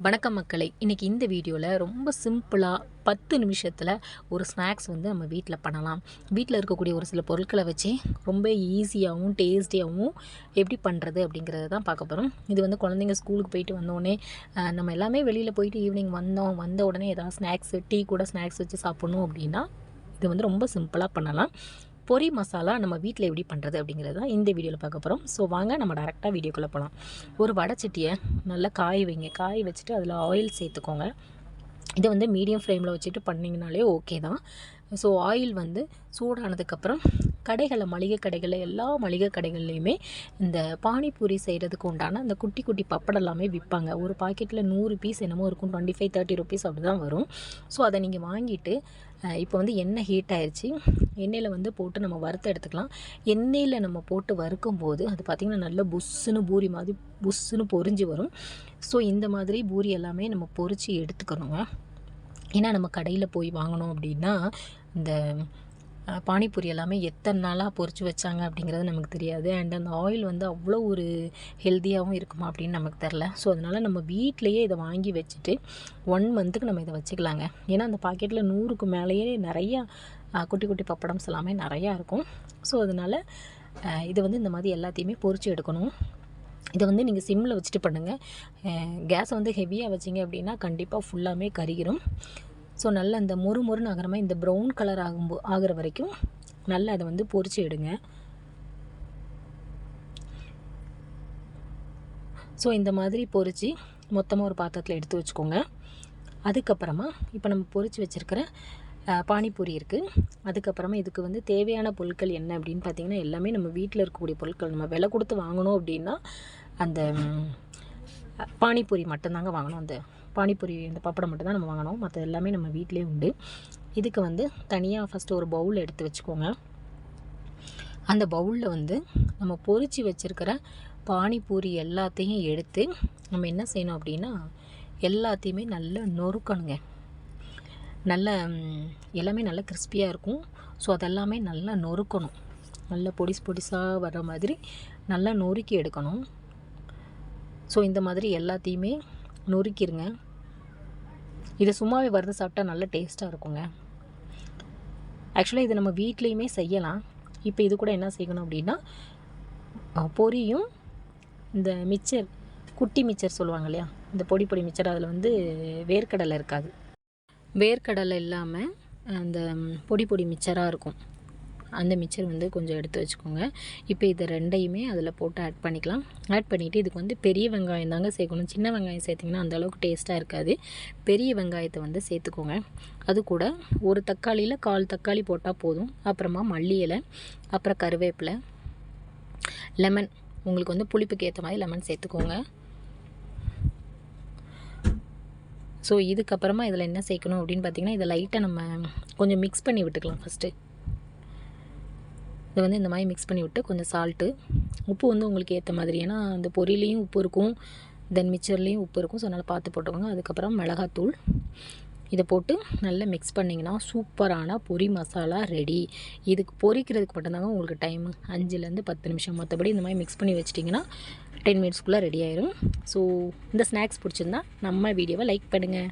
வணக்கம் மக்களே. இன்றைக்கி இந்த வீடியோவில் ரொம்ப சிம்பிளாக 10 நிமிஷத்தில் ஒரு ஸ்நாக்ஸ் வந்து நம்ம வீட்டில் பண்ணலாம். வீட்டில் இருக்கக்கூடிய ஒரு சில பொருட்களை வச்சு ரொம்ப ஈஸியாகவும் டேஸ்டியாகவும் எப்படி பண்ணுறது அப்படிங்கிறத தான் பார்க்க போகிறோம். இது வந்து குழந்தைங்க ஸ்கூலுக்கு போயிட்டு வந்தோடனே நம்ம எல்லாமே வெளியில் போயிட்டு ஈவினிங் வந்த உடனே ஏதாவது ஸ்நாக்ஸு டீ கூட ஸ்நாக்ஸ் வச்சு சாப்பிட்ணும் அப்படின்னா இது வந்து ரொம்ப சிம்பிளாக பண்ணலாம். பொரி மசாலா நம்ம வீட்டில் எப்படி பண்ணுறது அப்படிங்கிறது தான் இந்த வீடியோவில் பார்க்க போகிறோம். ஸோ வாங்க நம்ம டேரெக்டாக வீடியோக்குள்ளே போகலாம். ஒரு வடைச்சட்டியை நல்லா காய வைங்க. காய வச்சுட்டு அதில் ஆயில் சேர்த்துக்கோங்க. இதை வந்து மீடியம் ஃப்ளேமில் வச்சுட்டு பண்ணிங்கனாலே ஓகே தான். ஸோ ஆயில் வந்து சூடானதுக்கப்புறம் மளிகை கடைகளில் எல்லா மளிகை கடைகள்லையுமே இந்த பானிபூரி செய்கிறதுக்கு உண்டான அந்த குட்டி குட்டி பப்படம் எல்லாமே விற்பாங்க. ஒரு பாக்கெட்டில் 100 பீஸ் என்னமோ இருக்கும், 25-30 ருபீஸ் அப்படி தான் வரும். ஸோ அதை நீங்கள் வாங்கிட்டு இப்போ வந்து எண்ணெய் ஹீட் ஆயிடுச்சு. எண்ணெயில் வந்து போட்டு நம்ம வறுத்து எடுத்துக்கலாம். எண்ணெயில் நம்ம போட்டு வறுக்கும்போது அது பார்த்திங்கன்னா நல்ல புஷ்ஷுன்னு பூரி மாதிரி புஷ்ஷுன்னு பொரிஞ்சு வரும். ஸோ இந்த மாதிரி பூரி எல்லாமே நம்ம பொரித்து எடுத்துக்கணுங்க. ஏன்னா நம்ம கடையில் போய் வாங்கினோம் அப்படின்னா இந்த பானிபூரி எல்லாமே எத்தனை நாளாக பொரிச்சு வச்சாங்க அப்படிங்கிறது நமக்கு தெரியாது. அண்ட் அந்த ஆயில் வந்து அவ்வளோ ஒரு ஹெல்த்தியாகவும் இருக்குமா அப்படின்னு நமக்கு தெரில. ஸோ அதனால் நம்ம வீட்டிலையே இதை வாங்கி வச்சுட்டு 1 மந்த்துக்கு நம்ம இதை வச்சுக்கலாங்க. ஏன்னா அந்த பாக்கெட்டில் 100க்கு மேலேயே நிறையா குட்டி குட்டி பப்படம்ஸ் எல்லாமே நிறையா இருக்கும். ஸோ அதனால் இதை வந்து இந்த மாதிரி எல்லாத்தையுமே பொரித்து எடுக்கணும். இதை வந்து நீங்கள் சிம்மில் வச்சுட்டு பண்ணுங்கள். கேஸை வந்து ஹெவியாக வச்சிங்க அப்படின்னா கண்டிப்பாக ஃபுல்லாமே கருகிரும். ஸோ நல்லா இந்த மொறுன்னு ஆகிற இந்த ப்ரௌன் கலர் ஆகிற வரைக்கும் நல்லா அதை வந்து பொரித்து எடுங்க. ஸோ இந்த மாதிரி பொரித்து மொத்தமாக ஒரு பாத்திரத்தில் எடுத்து வச்சுக்கோங்க. அதுக்கப்புறமா இப்போ நம்ம பொரித்து வச்சுருக்கிற பானிபூரி இருக்குது. அதுக்கப்புறமா இதுக்கு வந்து தேவையான பொருட்கள் என்ன அப்படின்னு பார்த்திங்கன்னா எல்லாமே நம்ம வீட்டில் இருக்கக்கூடிய பொருட்கள். நம்ம விலை கொடுத்து வாங்கணும் அப்படின்னா அந்த பானிபூரி மட்டும்தாங்க வாங்கணும். அந்த பானிபூரி இந்த பப்படம் மட்டும் தான் நம்ம வாங்கணும். மற்ற எல்லாமே நம்ம வீட்டிலே உண்டு. இதுக்கு வந்து தனியாக ஃபஸ்ட்டு ஒரு பவுல் எடுத்து வச்சுக்கோங்க. அந்த பவுலில் வந்து நம்ம பொரித்து வச்சுருக்கிற பானிபூரி எல்லாத்தையும் எடுத்து நம்ம என்ன செய்யணும் அப்படின்னா எல்லாத்தையுமே நல்லா நொறுக்கணுங்க. நல்ல எல்லாமே நல்லா கிறிஸ்பியாக இருக்கும். ஸோ அதெல்லாமே நல்லா நொறுக்கணும். நல்லா பொடிசாக வர்ற மாதிரி நல்லா நொறுக்கி எடுக்கணும். ஸோ இந்த மாதிரி எல்லாத்தையுமே நொறுக்கிடுங்க. இதை சும்மாவே வறுத்து சாப்பிட்டா நல்ல டேஸ்ட்டாக இருக்குங்க. ஆக்சுவலாக இதை நம்ம வீட்லேயுமே செய்யலாம். இப்போ இது கூட என்ன செய்யணும் அப்படின்னா பொரியும் இந்த மிச்சர் குட்டி மிச்சர் சொல்லுவாங்க இல்லையா, இந்த பொடி மிச்சர், அதில் வந்து வேர்க்கடலை இருக்காது. வேர்க்கடலை இல்லாமல் அந்த பொடி மிச்சராக இருக்கும். அந்த மிச்சர் வந்து கொஞ்சம் எடுத்து வச்சுக்கோங்க. இப்போ இது ரெண்டையுமே அதில் போட்டு ஆட் பண்ணிக்கலாம். ஆட் பண்ணிவிட்டு இதுக்கு வந்து பெரிய வெங்காயம் தாங்க சேர்க்கணும். சின்ன வெங்காயம் சேர்த்திங்கன்னா அந்தளவுக்கு டேஸ்ட்டாக இருக்காது. பெரிய வெங்காயத்தை வந்து சேர்த்துக்கோங்க. அது கூட ஒரு தக்காளியில் 1/4 தக்காளி போட்டால் போதும். அப்புறமா மல்லி இலை, அப்புறம் கருவேப்பிலை, லெமன், உங்களுக்கு வந்து புளிப்புக்கு ஏற்ற மாதிரி லெமன் சேர்த்துக்கோங்க. ஸோ இதுக்கப்புறமா இதில் என்ன சேர்க்கணும் அப்படின்னு பார்த்திங்கன்னா இதை லைட்டாக நம்ம கொஞ்சம் மிக்ஸ் பண்ணி விட்டுக்கலாம். ஃபஸ்ட்டு இதை வந்து இந்த மாதிரி மிக்ஸ் பண்ணி விட்டு கொஞ்சம் சால்ட்டு, உப்பு வந்து உங்களுக்கு ஏற்ற மாதிரி, ஏன்னா அந்த பொரியிலையும் உப்பு இருக்கும், தென் மிக்சர்லேயும் உப்பு இருக்கும். ஸோ அதனால் பார்த்து போட்டுக்கோங்க. அதுக்கப்புறம் மிளகாத்தூள் இதை போட்டு நல்லா மிக்ஸ் பண்ணிங்கன்னா சூப்பரான பொரி மசாலா ரெடி. இதுக்கு பொரிக்கிறதுக்கு மட்டும்தாங்க உங்களுக்கு டைமு 5லேருந்து 10 நிமிஷம். மற்றபடி இந்த மாதிரி மிக்ஸ் பண்ணி வச்சிட்டிங்கன்னா 10 மினிட்ஸ்க்குள்ளே ரெடி ஆயிரும். ஸோ இந்த ஸ்நாக்ஸ் பிடிச்சிருந்தா நம்ம வீடியோவை லைக் பண்ணுங்கள்.